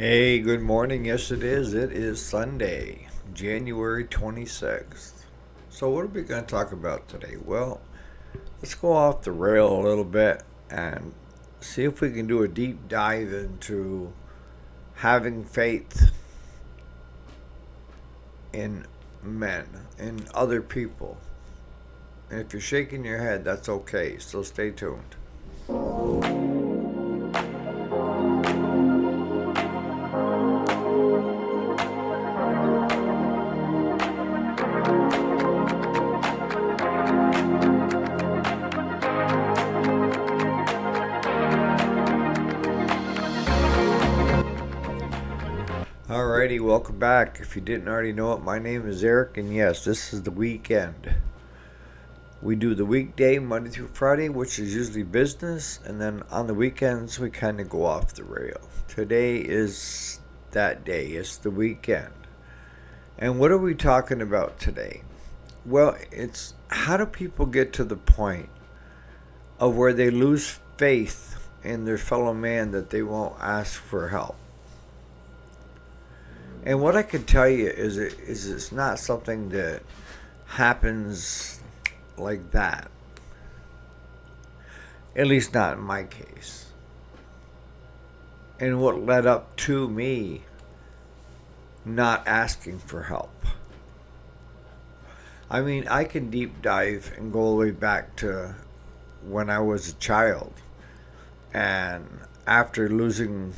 Hey, good morning. Yes, it is. It is Sunday, January 26th. So, what are we going to talk about today? Well, let's go off the rail a little bit and see if we can do a deep dive into having faith in men, in other people. And if you're shaking your head, that's okay. So, stay tuned. Alrighty, welcome back. If you didn't already know it, my name is Eric, and yes, this is the weekend. We do the weekday, Monday through Friday, which is usually business, and then on the weekends, we kind of go off the rail. Today is that day, it's the weekend. And what are we talking about today? Well, it's how do people get to the point of where they lose faith in their fellow man that they won't ask for help? And what I can tell you is it's not something that happens like that. At least not in my case. And what led up to me not asking for help. I mean, I can deep dive and go all the way back to when I was a child. And after losing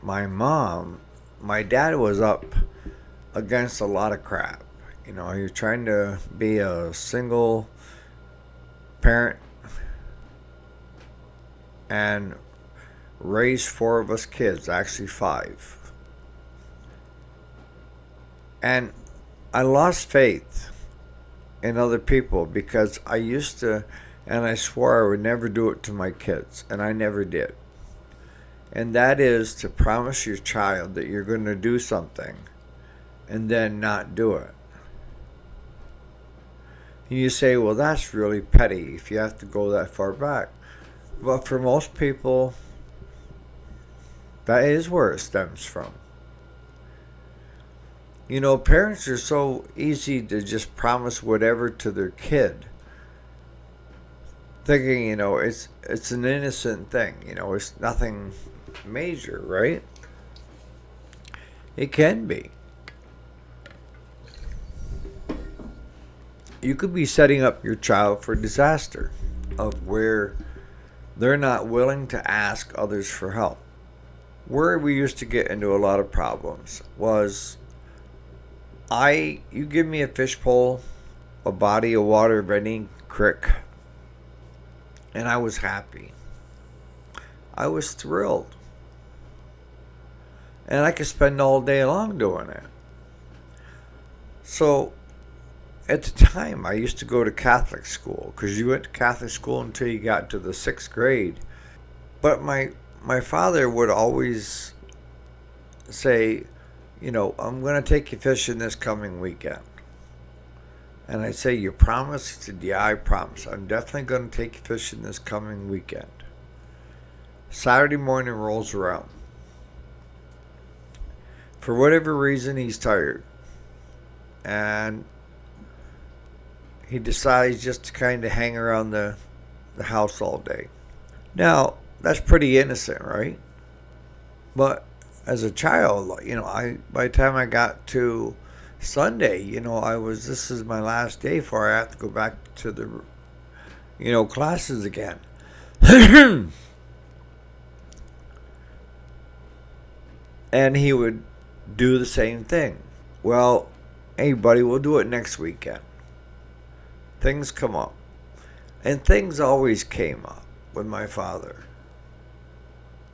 my mom, my dad was up against a lot of crap. You know, he was trying to be a single parent and raise four of us kids, actually five. And I lost faith in other people because I used to, and I swore I would never do it to my kids, and I never did. And that is to promise your child that you're going to do something and then not do it. And you say, well, that's really petty if you have to go that far back. But for most people, that is where it stems from. You know, parents are so easy to just promise whatever to their kid, thinking, it's an innocent thing. It's nothing major, right? It can be. You could be setting up your child for disaster of where they're not willing to ask others for help. Where we used to get into a lot of problems was you give me a fishbowl, a body of water of any creek, and I was happy. I was thrilled. And I could spend all day long doing it. So at the time, I used to go to Catholic school because you went to Catholic school until you got to the sixth grade. But my father would always say, I'm going to take you fishing this coming weekend. And I'd say, you promise? He said, yeah, I promise. I'm definitely going to take you fishing this coming weekend. Saturday morning rolls around. For whatever reason, he's tired. And he decides just to kind of hang around the house all day. Now, that's pretty innocent, right? But as a child, by the time I got to Sunday, this is my last day before I have to go back to the, classes again. And he would do the same thing. Well, hey, buddy, we'll do it next weekend. Things come up. And things always came up with my father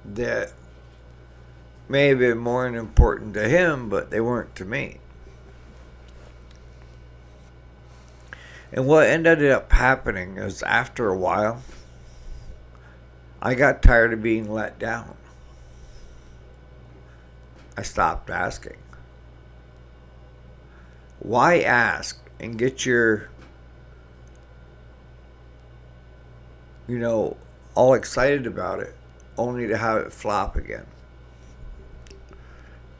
that may have been more important to him, but they weren't to me. And what ended up happening is after a while, I got tired of being let down. I stopped asking. Why ask and get your, all excited about it only to have it flop again?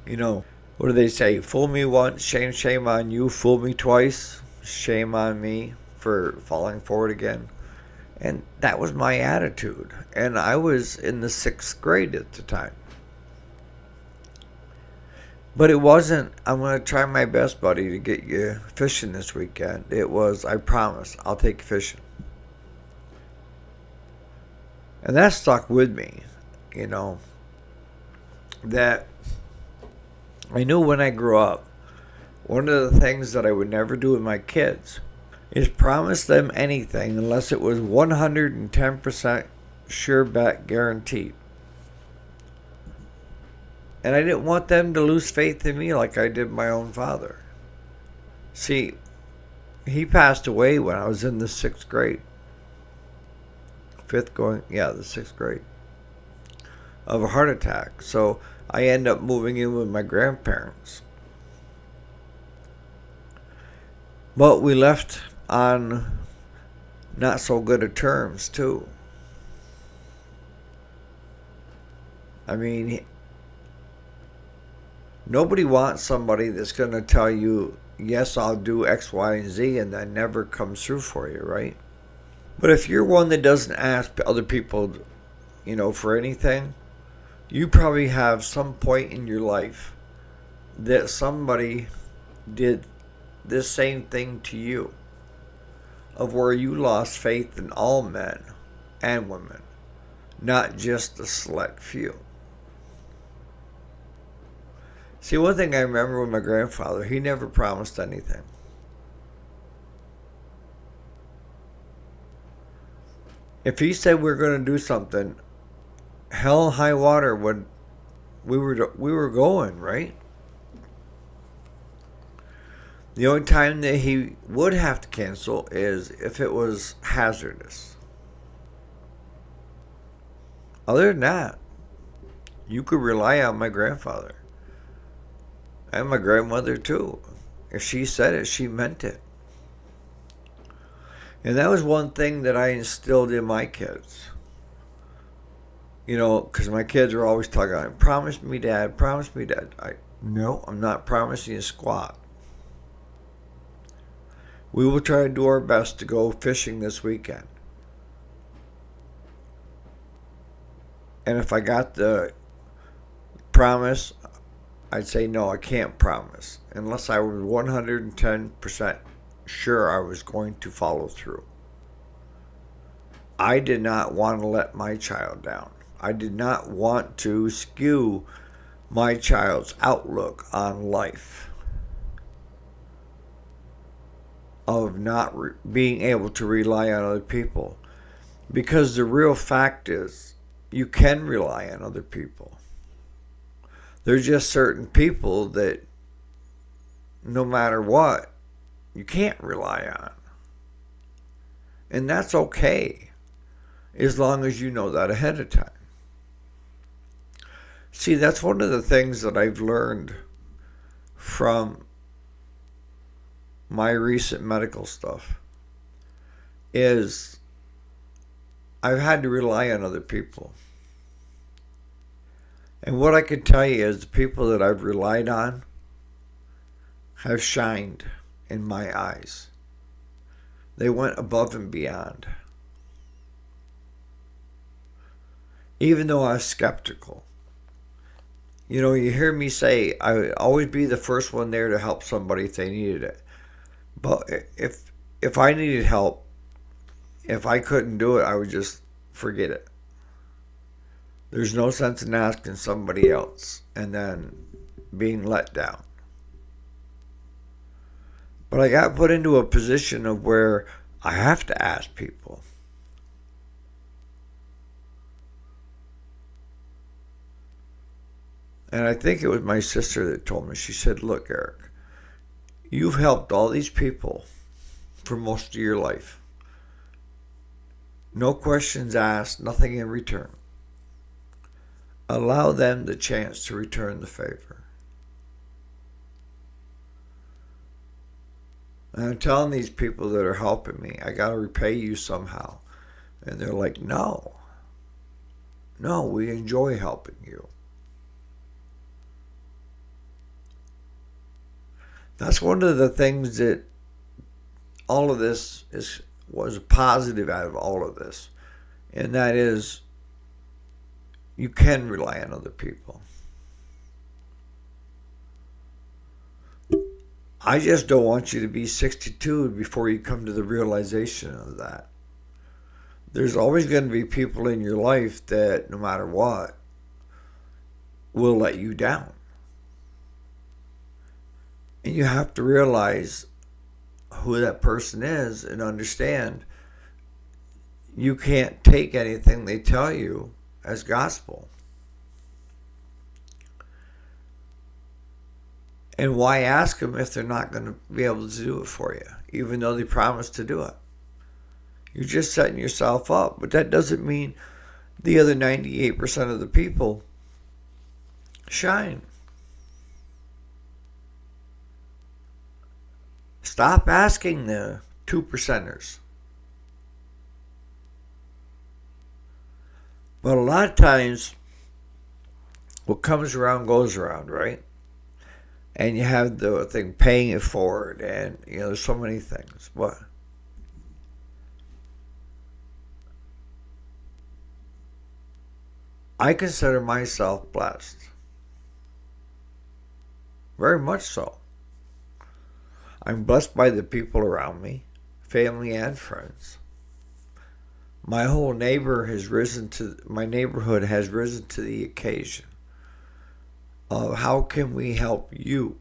You know, what do they say? Fool me once, shame, shame on you. Fool me twice, shame on me for falling for it again. And that was my attitude. And I was in the sixth grade at the time. But it wasn't, I'm going to try my best, buddy, to get you fishing this weekend. It was, I promise, I'll take you fishing. And that stuck with me, you know, that I knew when I grew up, one of the things that I would never do with my kids is promise them anything unless it was 110% sure bet guaranteed. And I didn't want them to lose faith in me like I did my own father. See, he passed away when I was in the sixth grade. The sixth grade. Of a heart attack. So I ended up moving in with my grandparents. But we left on not so good of terms, too. I mean, nobody wants somebody that's going to tell you, yes, I'll do X, Y, and Z, and then never comes through for you, right? But if you're one that doesn't ask other people, you know, for anything, you probably have some point in your life that somebody did this same thing to you, of where you lost faith in all men and women, not just a select few. See, one thing I remember with my grandfather, he never promised anything. If he said we're going to do something, hell and high water, when we were going, right? The only time that he would have to cancel is if it was hazardous. Other than that, you could rely on my grandfather. And my grandmother too. If she said it, she meant it. And that was one thing that I instilled in my kids. You know, because my kids are always talking about, promise me, Dad, promise me, Dad. No, I'm not promising you squat. We will try to do our best to go fishing this weekend. And if I got the promise, I'd say no, I can't promise. Unless I was 110% sure I was going to follow through. I did not want to let my child down. I did not want to skew my child's outlook on life, of not being able to rely on other people. Because the real fact is, you can rely on other people. There's just certain people that, no matter what, you can't rely on. And that's okay, as long as you know that ahead of time. See, that's one of the things that I've learned from my recent medical stuff, is I've had to rely on other people. And what I can tell you is the people that I've relied on have shined in my eyes. They went above and beyond. Even though I was skeptical. You know, you hear me say, I would always be the first one there to help somebody if they needed it. But if I needed help, if I couldn't do it, I would just forget it. There's no sense in asking somebody else and then being let down. But I got put into a position of where I have to ask people. And I think it was my sister that told me. She said, look, Eric, you've helped all these people for most of your life. No questions asked, nothing in return. Allow them the chance to return the favor. And I'm telling these people that are helping me, I got to repay you somehow. And they're like, no, we enjoy helping you. That's one of the things that all of this was positive out of all of this. And that is, you can rely on other people. I just don't want you to be 62 before you come to the realization of that. There's always going to be people in your life that, no matter what, will let you down. And you have to realize who that person is and understand you can't take anything they tell you as gospel. And why ask them if they're not going to be able to do it for you, even though they promised to do it? You're just setting yourself up. But that doesn't mean the other 98% of the people shine. Stop asking the 2%ers. But a lot of times, what comes around goes around, right? And you have the thing paying it forward, and there's so many things. But I consider myself blessed. Very much so. I'm blessed by the people around me, family and friends. My whole neighborhood has risen to the occasion of how can we help you?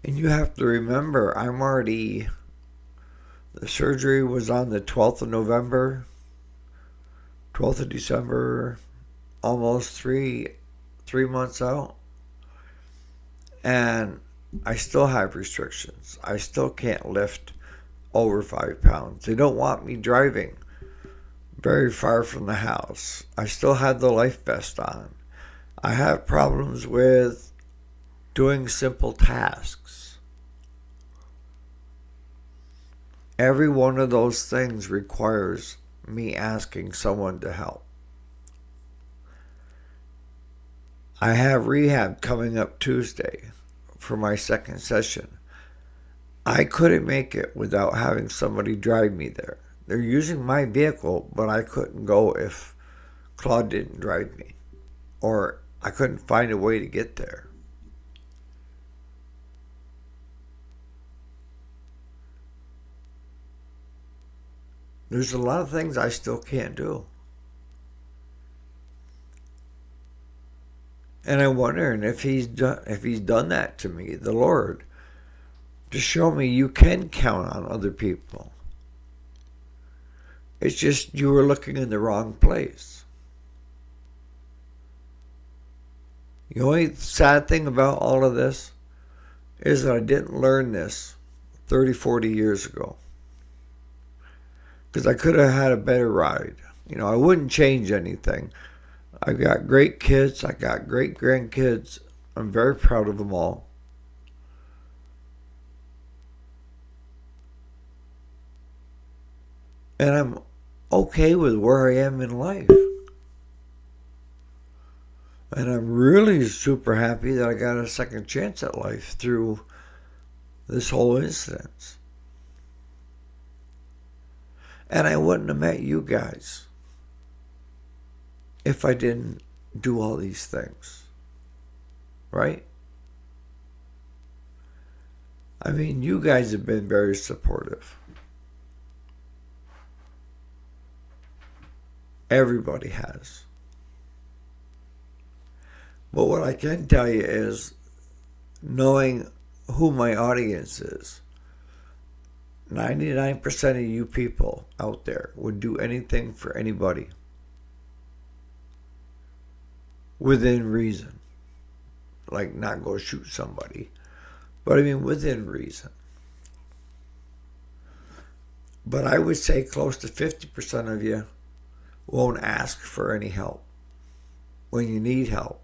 And you have to remember, the surgery was on the 12th of November, 12th of December, almost three months out. And I still have restrictions. I still can't lift over 5 pounds. They don't want me driving very far from the house. I still have the life vest on. I have problems with doing simple tasks. Every one of those things requires me asking someone to help. I have rehab coming up Tuesday for my second session. I couldn't make it without having somebody drive me there. They're using my vehicle, but I couldn't go if Claude didn't drive me, or I couldn't find a way to get there. There's a lot of things I still can't do. And I'm wondering if he's done that to me, the Lord, to show me you can count on other people. It's just you were looking in the wrong place. The only sad thing about all of this is that I didn't learn this 30, 40 years ago. Because I could have had a better ride. I wouldn't change anything. I've got great kids. I got great grandkids. I'm very proud of them all. And I'm okay with where I am in life. And I'm really super happy that I got a second chance at life through this whole incident. And I wouldn't have met you guys if I didn't do all these things. Right? I mean, you guys have been very supportive. Everybody has. But what I can tell you is, knowing who my audience is, 99% of you people out there would do anything for anybody within reason. Like, not go shoot somebody, but I mean within reason. But I would say close to 50% of you won't ask for any help when you need help,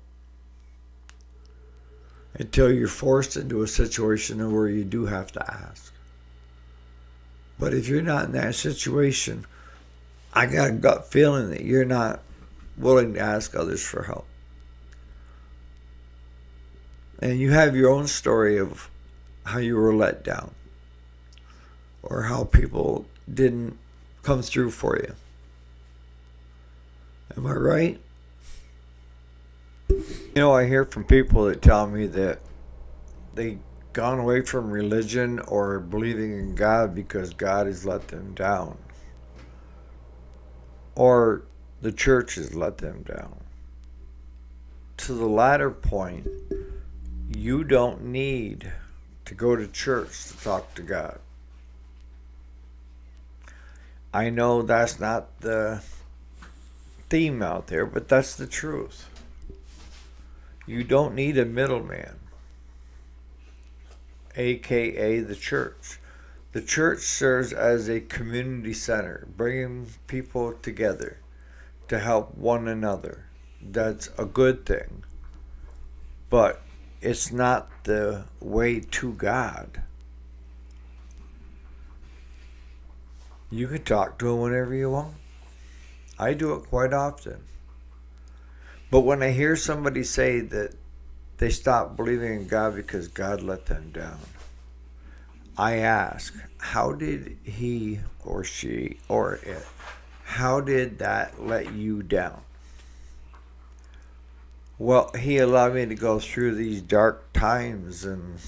until you're forced into a situation where you do have to ask. But if you're not in that situation, I got a gut feeling that you're not willing to ask others for help. And you have your own story of how you were let down or how people didn't come through for you. Am I right? I hear from people that tell me that they gone away from religion or believing in God because God has let them down or the church has let them down. To the latter point, you don't need to go to church to talk to God. I know that's not the theme out there, but that's the truth. You don't need a middleman, aka the church. The church serves as a community center, bringing people together to help one another. That's a good thing. But it's not the way to God. You can talk to him whenever you want. I do it quite often. But when I hear somebody say that they stopped believing in God because God let them down, I ask, how did he or she or it, how did that let you down? Well, he allowed me to go through these dark times, and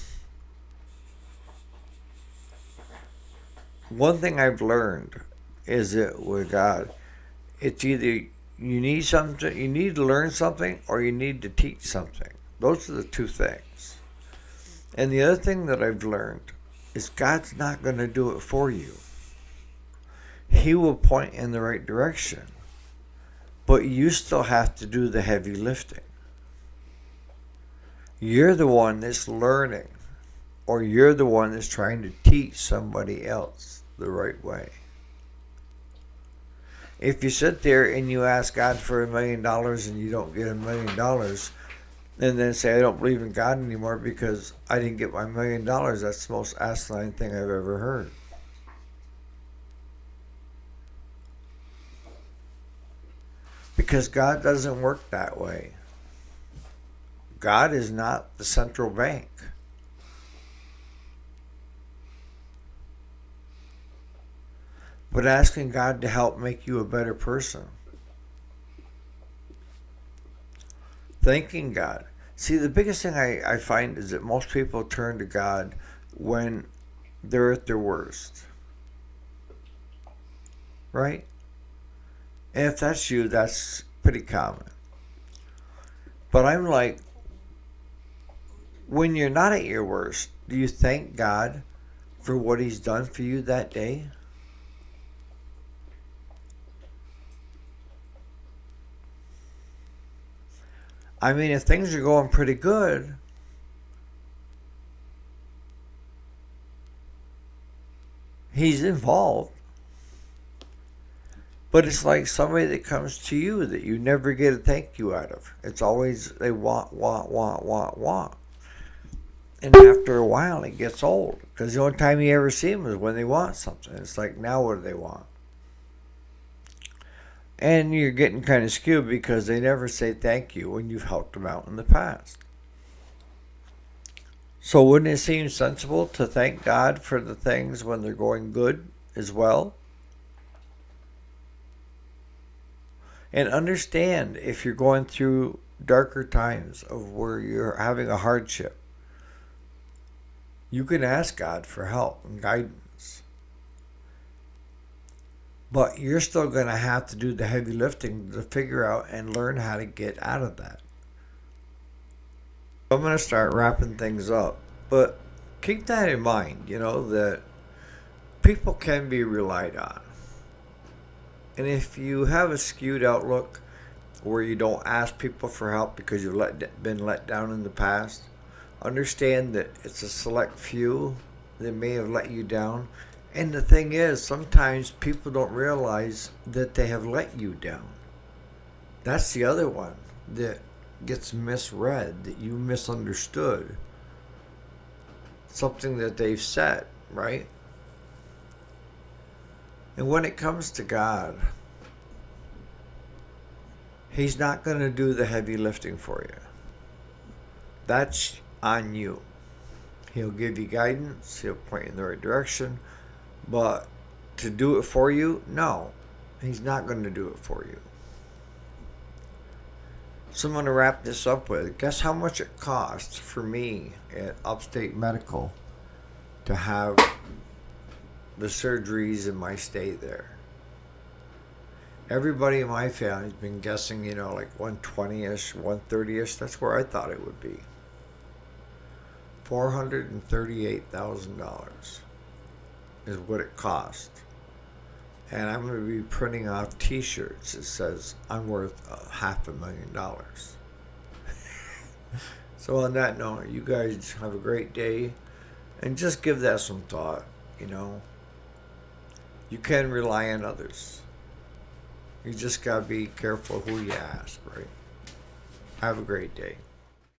one thing I've learned is that with God, it's either you need to learn something, or you need to teach something. Those are the two things. And the other thing that I've learned is God's not going to do it for you. He will point in the right direction, but you still have to do the heavy lifting. You're the one that's learning, or you're the one that's trying to teach somebody else the right way. If you sit there and you ask God for $1 million and you don't get $1 million, and then say, I don't believe in God anymore because I didn't get my $1 million, that's the most asinine thing I've ever heard. Because God doesn't work that way. God is not the central bank. But asking God to help make you a better person. Thanking God. See, the biggest thing I find is that most people turn to God when they're at their worst. Right? And if that's you, that's pretty common. But I'm like, when you're not at your worst, do you thank God for what he's done for you that day? I mean, if things are going pretty good, he's involved. But it's like somebody that comes to you that you never get a thank you out of. It's always they want. And after a while, it gets old. Because the only time you ever see them is when they want something. It's like, now what do they want? And you're getting kind of skewed because they never say thank you when you've helped them out in the past. So wouldn't it seem sensible to thank God for the things when they're going good as well? And understand if you're going through darker times of where you're having a hardship, you can ask God for help and guidance. But you're still going to have to do the heavy lifting to figure out and learn how to get out of that. I'm going to start wrapping things up. But keep that in mind, that people can be relied on. And if you have a skewed outlook where you don't ask people for help because you've been let down in the past, understand that it's a select few that may have let you down. And the thing is, sometimes people don't realize that they have let you down. That's the other one that gets misread, that you misunderstood. Something that they've said, right? And when it comes to God, he's not going to do the heavy lifting for you. That's on you. He'll give you guidance, he'll point you in the right direction, but to do it for you, no, he's not going to do it for you. So I'm going to wrap this up with, guess how much it costs for me at Upstate Medical to have the surgeries in my stay there? Everybody in my family's been guessing, like 120-ish, 130-ish. That's where I thought it would be. $438,000 is what it cost. And I'm going to be printing off t-shirts that says I'm worth $500,000. So on that note, you guys have a great day. And just give that some thought, You can rely on others. You just got to be careful who you ask, right? Have a great day.